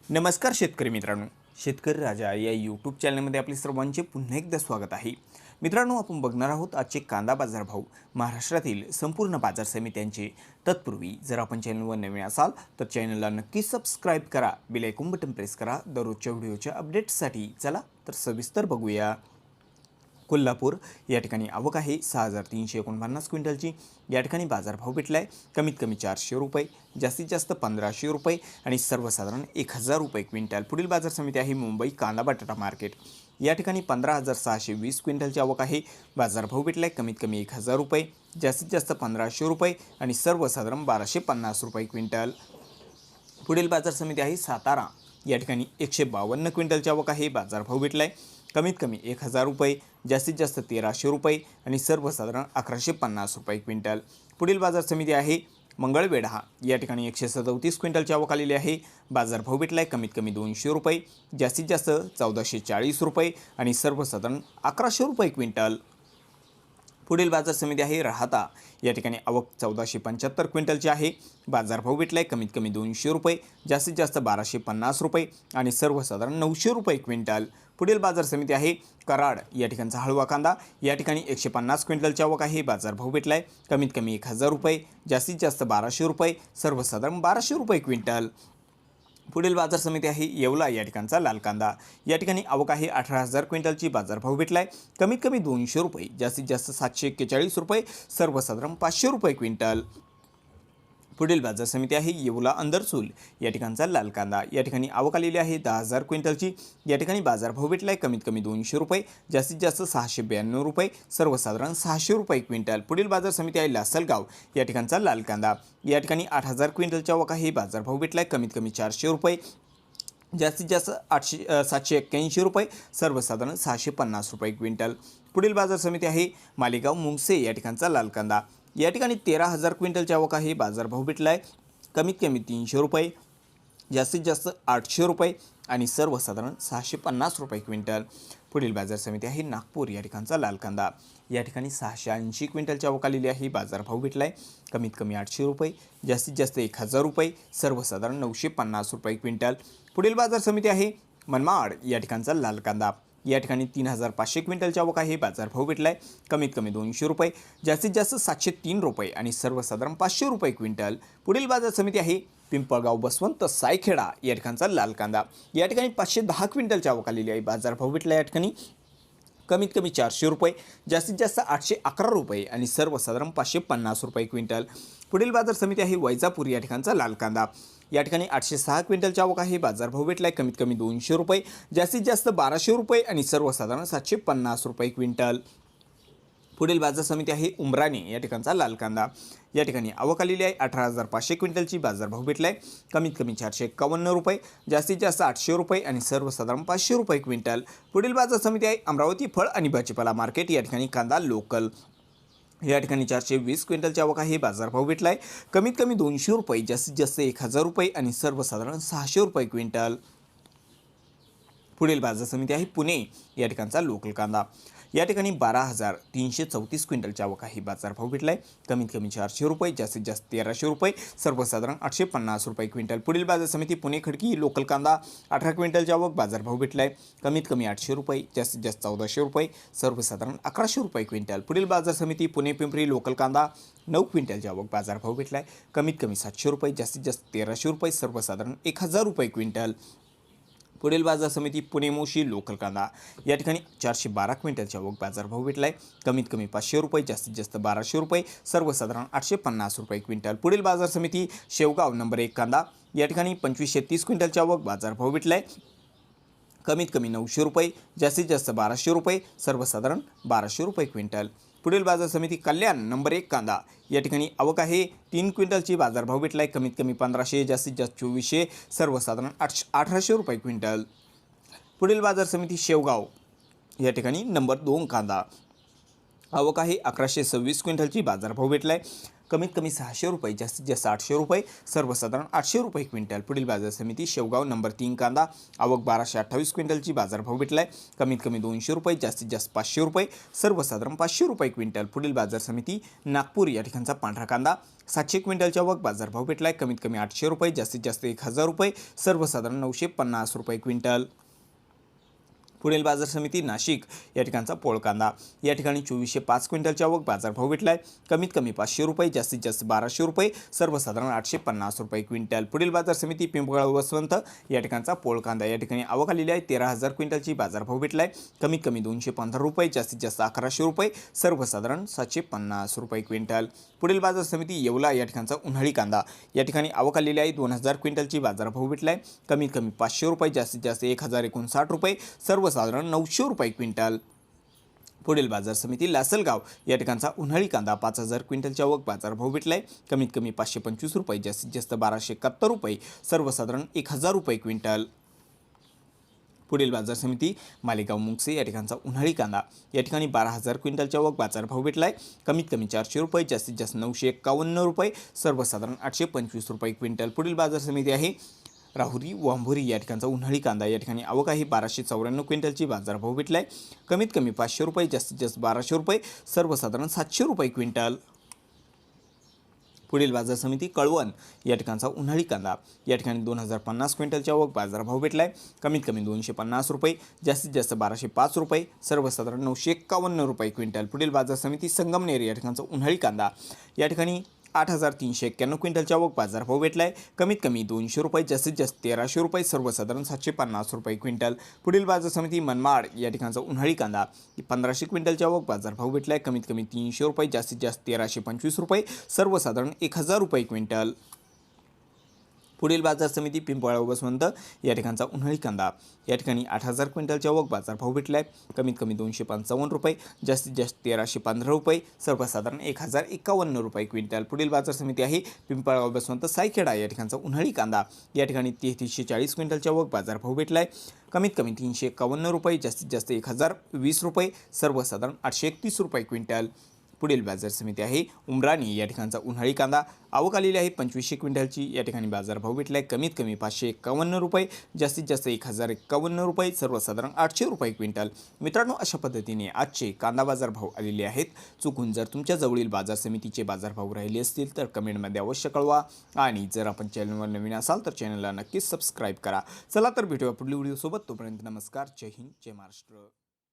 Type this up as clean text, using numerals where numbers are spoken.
नमस्कार शेतकरी मित्रांनो, शेतकरी राजा या यूट्यूब चॅनलमध्ये आपले सर्वांचे पुन्हा एकदा स्वागत आहे. मित्रांनो, आपण बघणार आहोत आजचे कांदा बाजारभाव, महाराष्ट्रातील संपूर्ण बाजार समित्यांचे. तत्पूर्वी जर आपण चॅनलवर नवीन असाल तर चॅनलला नक्की सबस्क्राईब करा, बेल आयकॉन बटन प्रेस करा दररोजच्या व्हिडिओच्या अपडेट्ससाठी. चला तर सविस्तर बघूया. कोल्हापूर या ठिकाणी आवक आहे 6,349 क्विंटलची. या ठिकाणी बाजारभाव भेटला आहे कमीत कमी 400 रुपये, जास्तीत जास्त 1,500 रुपये आणि सर्वसाधारण 1,000 रुपये क्विंटल. पुढील बाजार समिती आहे मुंबई कांदा बटाटा मार्केट. या ठिकाणी 15,620 क्विंटलची आवक आहे. बाजारभाव भेटला आहे कमीत कमी 1,000 रुपये, जास्तीत जास्त 1,500 रुपये आणि सर्वसाधारण 1,250 रुपये क्विंटल. पुढील बाजार समिती आहे सातारा. या ठिकाणी 152 क्विंटलची आवक आहे. बाजारभाव भेटला आहे कमीत कमी 1,000 रुपये, जास्तीत जास्त 1,300 रुपये आणि सर्वसाधारण 1,150 रुपये क्विंटल. पुढील बाजार समिती आहे मंगळवेढा. या ठिकाणी 137 क्विंटलची आवक आलेली आहे. बाजारभाव भेटला आहे कमीत कमी 200 रुपये, जास्तीत जास्त 1,440 रुपये आणि सर्वसाधारण 1,100 रुपये क्विंटल. पुढील बाजार समिती आहे राहता. या ठिकाणी आवक 1,475 क्विंटलची आहे. बाजारभाव भेटला आहे कमीत कमी 200 रुपये, जास्तीत जास्त 1,250 रुपये आणि सर्वसाधारण 900 रुपये क्विंटल. पुढील बाजार समिती आहे कराड. या ठिकाणचा हळवा कांदा. या ठिकाणी 150 क्विंटलची आवक आहे. बाजारभाव भेटला आहे कमीत कमी 1,000 रुपये, जास्तीत जास्त 1,200 रुपये, सर्वसाधारण 1,200 रुपये क्विंटल. पुढील बाजार समिती आहे येवला. या ठिकाणचा लाल कांदा. या ठिकाणी आवक आहे 18,000 क्विंटलची. बाजारभाव भेटला आहे कमीत कमी 200 रुपये, जास्तीत जास्त 741 रुपये, सर्वसाधारण 500 रुपये क्विंटल. पुढील बाजार समिती आहे येवला अंदरसूल. या ठिकाणचा लाल कांदा. या ठिकाणी आवक आलेली आहे 10,000 क्विंटलची. या ठिकाणी बाजारभाव भेटला आहे कमीत कमी 200 रुपये, जास्तीत जास्त 692 रुपये, सर्वसाधारण 600 रुपये क्विंटल. पुढील बाजार समिती आहे लासलगाव. या ठिकाणचा लाल कांदा. या ठिकाणी 8,000 क्विंटलची आवक आहे. बाजारभाव भेटला आहे कमीत कमी 400 रुपये, जास्तीत जास्त 781 रुपये, सर्वसाधारण 650 रुपये क्विंटल. पुढील बाजार समिती आहे मालेगाव मुंगसे. या ठिकाणचा लाल कांदा. या ठिकाणी 13,000 क्विंटलची आवक आहे. बाजारभाव भेटला आहे कमीत कमी 300 रुपये, जास्तीत जास्त 800 रुपये आणि सर्वसाधारण 650 रुपये क्विंटल. पुढील बाजार समिती आहे नागपूर. या ठिकाणचा लाल कांदा. या ठिकाणी 680 क्विंटलची आवक आलेली आहे. बाजारभाव भेटला आहे कमीत कमी 800 रुपये, जास्तीत जास्त 1,000 रुपये, सर्वसाधारण 950 रुपये क्विंटल. पुढील बाजार समिती आहे मनमाड. या ठिकाणचा लाल कांदा. या ठिकाणी 3,500 क्विंटलची आवक आहे. बाजारभाव भेटला आहे कमीत कमी 200 रुपये, जास्तीत जास्त 703 रुपये आणि सर्वसाधारण 500 रुपये क्विंटल. पुढील बाजार समिती आहे पिंपळगाव बसवंत सायखेडा. या ठिकाणचा लाल कांदा. या ठिकाणी 510 क्विंटलची आवक आलेली आहे. बाजारभाव भेटला या ठिकाणी कमीत कमी 400 रुपये, जास्तीत जास्त 811 रुपये आणि सर्वसाधारण 550 रुपये क्विंटल. पुढील बाजार समिती आहे वैजापूर. या ठिकाणचा लाल कांदा. या ठिकाणी 806 क्विंटलची आवक आहे. बाजारभाव भेटला आहे कमीत कमी 200 रुपये, जास्तीत जास्त 1,200 रुपये आणि सर्वसाधारण 750 रुपये क्विंटल. पुढील बाजार समिती आहे उमराणे. या ठिकाणचा लाल कांदा. या ठिकाणी आवक आलेली आहे 18,500 क्विंटलची. बाजारभाव भेटला आहे कमीत कमी 451 रुपये, जास्तीत जास्त 800 रुपये आणि सर्वसाधारण 500 रुपये क्विंटल. पुढील बाजार समिती आहे अमरावती फळ आणि भाजीपाला मार्केट. या ठिकाणी कांदा लोकल. या ठिकाणी 420 क्विंटलची आवक आहे. बाजारभाव भेटला आहे कमीत कमी 200 रुपये, जास्तीत जास्त 1,000 रुपये आणि सर्वसाधारण 600 रुपये क्विंटल. पुढील बाजार समिती आहे पुणे. या ठिकाणचा लोकल कांदा. या ठिकाणी 12,334 क्विंटलची आवक आहे. बाजारभाव भेटला आहे कमीत कमी 400 रुपये, जास्तीत जास्त 1,300 रुपये, सर्वसाधारण 850 रुपये क्विंटल. पुढील बाजार समिती पुणे खडकी लोकल कांदा. 18 क्विंटलची आवक. बाजारभाव भेटला आहे कमीत कमी 800 रुपये, जास्तीत जास्त 1,400 रुपये, सर्वसाधारण 1,100 रुपये क्विंटल. पुढील बाजार समिती पुणे पिंपरी लोकल कांदा. 9 क्विंटलची आवक. बाजारभाव भेटला आहे कमीत कमी 700 रुपये, जास्तीत जास्त 1,300 रुपये, सर्वसाधारण 1,000 रुपये क्विंटल. पुढील बाजार समिती पुणे मोशी लोकल कांदा. या ठिकाणी 412 क्विंटलची आवक. बाजारभाव भेटला आहे कमीत कमी 500 रुपये, जास्तीत जास्त 1,200 रुपये, सर्वसाधारण 850 रुपये क्विंटल. पुढील बाजार समिती शेवगाव नंबर 1 कांदा. या ठिकाणी 2,530 क्विंटलची आवक. बाजारभाव भेटला आहे कमीत कमी 900 रुपये, जास्तीत जास्त 1,200 रुपये, सर्वसाधारण 1,200 रुपये क्विंटल. पुढील बाजार समिती कल्याण नंबर 1 कांदा. या ठिकाणी आवक आहे 3 क्विंटलची. बाजारभाव भेटला आहे कमीत कमी 1,500, जास्तीत जास्त 2,400, सर्वसाधारण 1,800 रुपये क्विंटल. पुढील बाजार समिती शेवगाव. या ठिकाणी नंबर 2 कांदा. आवक आहे 1126 क्विंटलची. बाजारभाव भेटलाय कमीत कमी 600 रुपये, जास्तीत जास्त 800 रुपये, सर्वसाधारण 800 रुपये क्विंटल. पुढील बाजार समिती शेवगाव नंबर 3 कांदा. आवक 1228 क्विंटलची. बाजारभाव भेटलाय कमीत कमी 200 रुपये, जास्तीत जास्त 500 रुपये, सर्वसाधारण 500 रुपये क्विंटल. पुढील बाजार समिती नागपूर. या ठिकाणचा पांढरा कांदा 700 क्विंटलची आवक. बाजारभाव भेटलाय कमीत कमी 800 रुपये, जास्तीत जास्त 1000 रुपये, सर्वसाधारण 950 रुपये क्विंटल. पुढील बाजार समिती नाशिक. या ठिकाणचा पोळ कांदा. या ठिकाणी 2405 क्विंटलची आवक. बाजारभाव भेटलाय कमीत कमी 500 रुपये, जास्तीत जास्त 1200 रुपये, सर्वसाधारण 850 रुपये क्विंटल. पुढील बाजार समिती पिंपळगाव वसवंत. या ठिकाणचा पोळ कांदा. या ठिकाणी आवक आलेली आहे 13,000 क्विंटलची. बाजारभाव भेटलाय कमीत कमी 215 रुपये, जास्तीत जास्त 1100 रुपये, सर्वसाधारण 750 रुपये क्विंटल. पुढील बाजार समिती येवला. या ठिकाणचा उन्हाळी कांदा. या ठिकाणी आवक आलेली आहे 2000 क्विंटलची. बाजारभाव भेटलाय कमीत कमी 500 रुपये, जास्तीत जास्त 1059 रुपये, सर्वसाधारण 900 रुपये क्विंटल. पुढील बाजार समिती लासलगाव. या ठिकाणचा उन्हाळी कांदा 5000 क्विंटलची आवक. बाजारभाव भेटलाय कमीत कमी 525 रुपये, जास्तीत जास्त 1271 रुपये, सर्वसाधारण 1000 रुपये क्विंटल. पुढील बाजार समिती मालेगाव मुंगसे. या ठिकाणचा उन्हाळी कांदा. या ठिकाणी 12000 क्विंटलची आवक. बाजारभाव भेटलाय कमीत कमी 400 रुपये, जास्तीत जास्त 951 रुपये, सर्वसाधारण 825 रुपये क्विंटल. पुढील बाजार समिती आहे राहुरी वांभोरी. या ठिकाणचा उन्हाळी कांदा. या ठिकाणी आवक आहे 1294 क्विंटलची. बाजारभाव भेटलाय कमीत कमी 500 रुपये, जास्तीत जास्त 1200 रुपये, सर्वसाधारण 700 रुपये क्विंटल. पुढील बाजार समिती कळवण. या ठिकाणचा उन्हाळी कांदा. या ठिकाणी 2050 क्विंटलची आवक. बाजारभाव भेटलाय कमीत कमी 250 रुपये, जास्तीत जास्त 1205 रुपये, सर्वसाधारण 951 रुपये क्विंटल. पुढील बाजार समिती संगमनेर. या ठिकाणचा उन्हाळी कांदा. या ठिकाणी 8391 क्विंटलची आवक. बाजारभाव भेटलाय कमीत कमी 200 रुपये, जास्तीत जास्त 1300 रुपये, सर्वसाधारण 750 रुपये क्विंटल. पुढील बाजार समिती मनमाड. या ठिकाणचा उन्हाळी कांदा. 1500 क्विंटलची आवक. बाजारभाव भेटलाय कमीत कमी 300 रुपये, जास्तीत जास्त 1325 रुपये, सर्वसाधारण 1000 रुपये क्विंटल. पुढील बाजार समिती पिंपळगाव वसवंत. या ठिकाणचा उन्हाळी कांदा. या ठिकाणी 8000 क्विंटलची आवक. बाजारभाव भेटलाय कमीत कमी 255 रुपये, जास्तीत जास्त 1315 रुपये, सर्वसाधारण 1051 रुपये क्विंटल. पुढील बाजार समिती आहे पिंपळगाव वसवंत सायखेडा. या ठिकाणचा उन्हाळी कांदा. या ठिकाणी 3340 क्विंटलची आवक. बाजारभाव भेटलाय कमीत कमी 351 रुपये, जास्तीत जास्त 1020 रुपये, सर्वसाधारण 831 रुपये क्विंटल. पुढील बाजार समिती आहे उमराणी. या ठिकाणचा उन्हाळी कांदा. आवक आलेली आहे 2500 क्विंटलची. या ठिकाणी बाजारभाव भेटलाय कमीत कमी 551 रुपये, जास्तीत जास्त 1051 रुपये, सर्वसाधारण 800 रुपये क्विंटल. मित्रांनो, अशा पद्धतीने आजचे कांदा बाजारभाव आलेले आहेत. चुकून जर तुमच्या जवळील बाजार समितीचे बाजारभाव राहिले असतील तर कमेंटमध्ये अवश्य कळवा. आणि जर आपण चॅनलवर नवीन असाल तर चॅनलला नक्कीच सबस्क्राईब करा. चला तर भेटूया पुढील व्हिडिओसोबत. तोपर्यंत नमस्कार. जय हिंद, जय महाराष्ट्र.